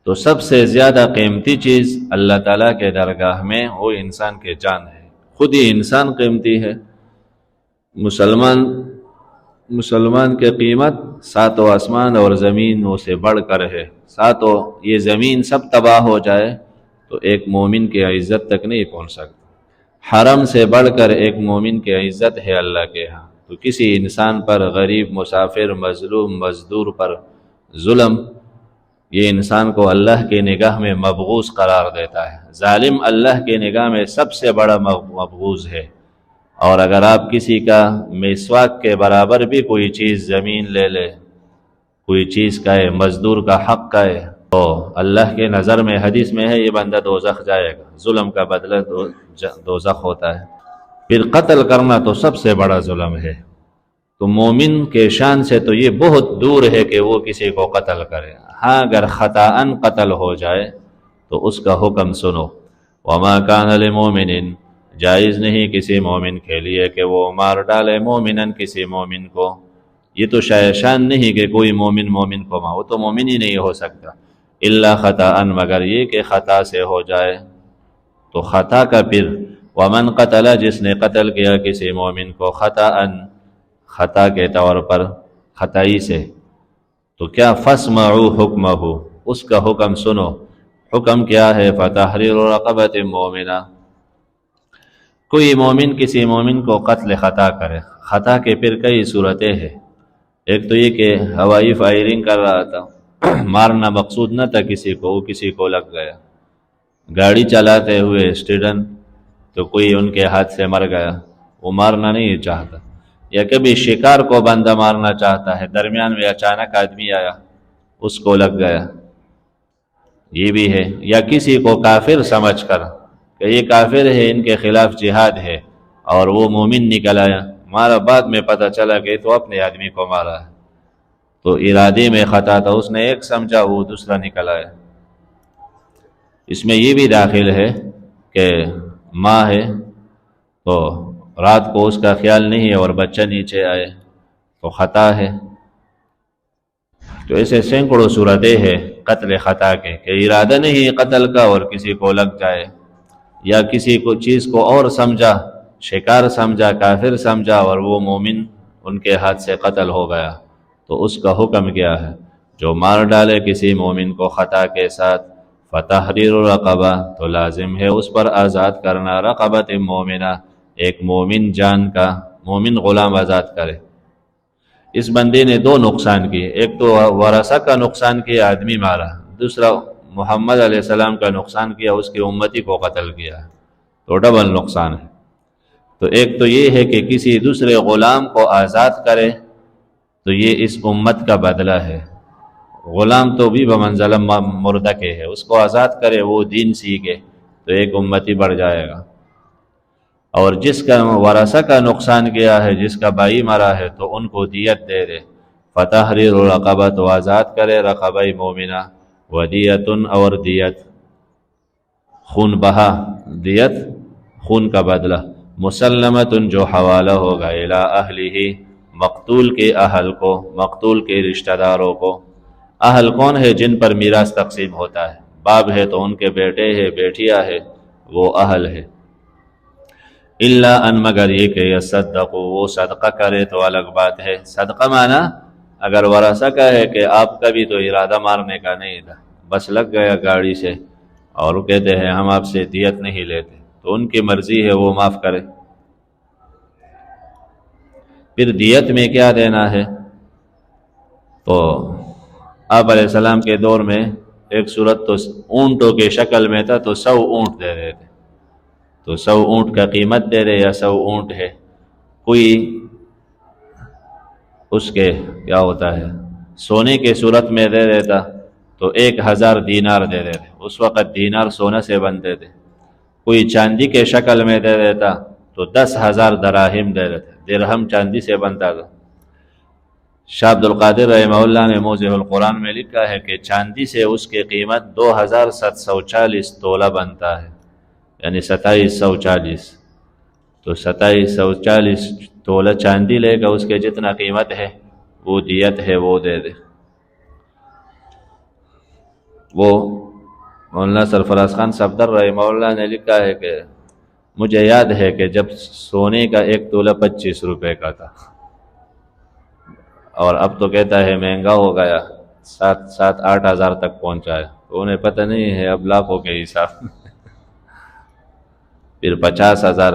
تو سب سے زیادہ قیمتی چیز اللہ تعالیٰ کے درگاہ میں وہ انسان کے جان ہے، خود ہی انسان قیمتی ہے۔ مسلمان کی قیمت ساتوں آسمان اور زمین سے بڑھ کر ہے۔ ساتوں یہ زمین سب تباہ ہو جائے تو ایک مومن کی عزت تک نہیں پہنچ سکتا۔ حرم سے بڑھ کر ایک مومن کی عزت ہے اللہ کے ہاں۔ تو کسی انسان پر، غریب، مسافر، مظلوم، مزدور پر ظلم، یہ انسان کو اللہ کی نگاہ میں مبغوض قرار دیتا ہے۔ ظالم اللہ کی نگاہ میں سب سے بڑا مبغوض ہے۔ اور اگر آپ کسی کا مسواک کے برابر بھی کوئی چیز زمین لے لے، کوئی چیز کا ہے، مزدور کا حق کا ہے، تو اللہ کے نظر میں حدیث میں ہے یہ بندہ دوزخ جائے گا۔ ظلم کا بدلہ دوزخ ہوتا ہے۔ پھر قتل کرنا تو سب سے بڑا ظلم ہے۔ تو مومن کے شان سے تو یہ بہت دور ہے کہ وہ کسی کو قتل کرے۔ ہاں اگر خطاً قتل ہو جائے تو اس کا حکم سنو۔ وما کان لمؤمن، جائز نہیں کسی مومن کے لیے کہ وہ مار ڈالے مومنن کسی مومن کو۔ یہ تو شان نہیں کہ کوئی مومن کو مار، وہ تو مومن ہی نہیں ہو سکتا۔ الا خطاً، مگر یہ کہ خطا سے ہو جائے تو خطا کا پھر ومن قتل، جس نے قتل کیا کسی مومن کو خطاً، خطا کے طور پر، خطائی سے، تو کیا فاسمعوا حکمہ، اس کا حکم سنو۔ حکم کیا ہے؟ فتحریر رقبۃ مومنہ، کوئی مومن کسی مومن کو قتل خطا کرے۔ خطا کے پھر کئی صورتیں ہیں۔ ایک تو یہ کہ ہوائی فائرنگ کر رہا تھا، مارنا مقصود نہ تھا کسی کو، وہ کسی کو لگ گیا۔ گاڑی چلاتے ہوئے ایکسیڈنٹ، تو کوئی ان کے ہاتھ سے مر گیا، وہ مارنا نہیں چاہتا۔ یا کبھی شکار کو بندہ مارنا چاہتا ہے، درمیان میں اچانک آدمی آیا، اس کو لگ گیا، یہ بھی ہے۔ یا کسی کو کافر سمجھ کر کہ یہ کافر ہے، ان کے خلاف جہاد ہے، اور وہ مومن نکل آیا، مارا، بعد میں پتہ چلا کہ تو اپنے آدمی کو مارا ہے، تو ارادے میں خطا تھا، اس نے ایک سمجھا، وہ دوسرا نکل آیا۔ اس میں یہ بھی داخل ہے کہ ماں ہے تو رات کو اس کا خیال نہیں ہے اور بچہ نیچے آئے تو خطا ہے۔ تو ایسے سینکڑوں صورتیں ہیں قتل خطا کے، کہ ارادہ نہیں قتل کا اور کسی کو لگ جائے، یا کسی کو چیز کو اور سمجھا، شکار سمجھا، کافر سمجھا، اور وہ مومن ان کے ہاتھ سے قتل ہو گیا، تو اس کا حکم کیا ہے؟ جو مار ڈالے کسی مومن کو خطا کے ساتھ، فتحریر رقبہ، تو لازم ہے اس پر آزاد کرنا، رقبۃ مومنہ، ایک مومن جان کا، مومن غلام آزاد کرے۔ اس بندے نے دو نقصان کیے، ایک تو ورثہ کا نقصان کیا، آدمی مارا، دوسرا محمد علیہ السلام کا نقصان کیا، اس کی امتی کو قتل کیا، تو ڈبل نقصان ہے۔ تو ایک تو یہ ہے کہ کسی دوسرے غلام کو آزاد کرے، تو یہ اس امت کا بدلہ ہے۔ غلام تو بھی بمنزلہ مردہ کے ہے، اس کو آزاد کرے، وہ دین سیکھے، تو ایک امتی بڑھ جائے گا۔ اور جس کا ورثہ کا نقصان کیا ہے، جس کا بھائی مرا ہے، تو ان کو دیت دے دے، فتحریر رقبہ، تو آزاد کرے رقبہ مومنہ، ودیتن، اور دیت، خون بہا، دیت خون کا بدلہ، مسلمتن، جو حوالہ ہوگا، الی اہلہ، مقتول کے اہل کو، مقتول کے رشتہ داروں کو۔ اہل کون ہے؟ جن پر میراث تقسیم ہوتا ہے، باپ ہے تو ان کے بیٹے ہے، بیٹیاں ہے، وہ اہل ہے۔ الا ان، مگر یہ کہ یصدقوا، وہ صدقہ کرے تو الگ بات ہے۔ صدقہ معنی اگر ورثہ کا ہے کہ آپ کا بھی تو ارادہ مارنے کا نہیں تھا، بس لگ گیا گاڑی سے، اور وہ کہتے ہیں ہم آپ سے دیت نہیں لیتے، تو ان کی مرضی ہے، وہ معاف کرے۔ پھر دیت میں کیا دینا ہے؟ تو آپ علیہ السلام کے دور میں ایک صورت تو اونٹوں کے شکل میں تھا، تو 100 اونٹ دے رہے تھے، تو 100 اونٹ کا قیمت دے رہے، یا 100 اونٹ ہے، کوئی اس کے کیا ہوتا ہے سونے کے صورت میں دے دیتا تو 1000 دینار دے دیتے، اس وقت دینار سونے سے بنتے تھے۔ کوئی چاندی کے شکل میں دے دیتا تو 10,000 دراہم دے دیتے، درہم چاندی سے بنتا تھا۔ شاہ عبد القادر رحمہ اللہ نے موضح القرآن میں لکھا ہے کہ چاندی سے اس کی قیمت 2740 تولہ بنتا ہے، یعنی 2740، تو 2740 تولہ چاندی لے گا، اس کے جتنا قیمت ہے وہ دیت ہے، وہ دے دے۔ وہ مولانا سرفراز خان صفدر رحمہ اللہ نے لکھا ہے کہ مجھے یاد ہے کہ جب سونے کا ایک تولہ 25 روپے کا تھا، اور اب تو کہتا ہے مہنگا ہو گیا، 7-8 ہزار تک پہنچا ہے، تو انہیں پتہ نہیں ہے اب لاکھوں کے حساب پھر 50 ہزار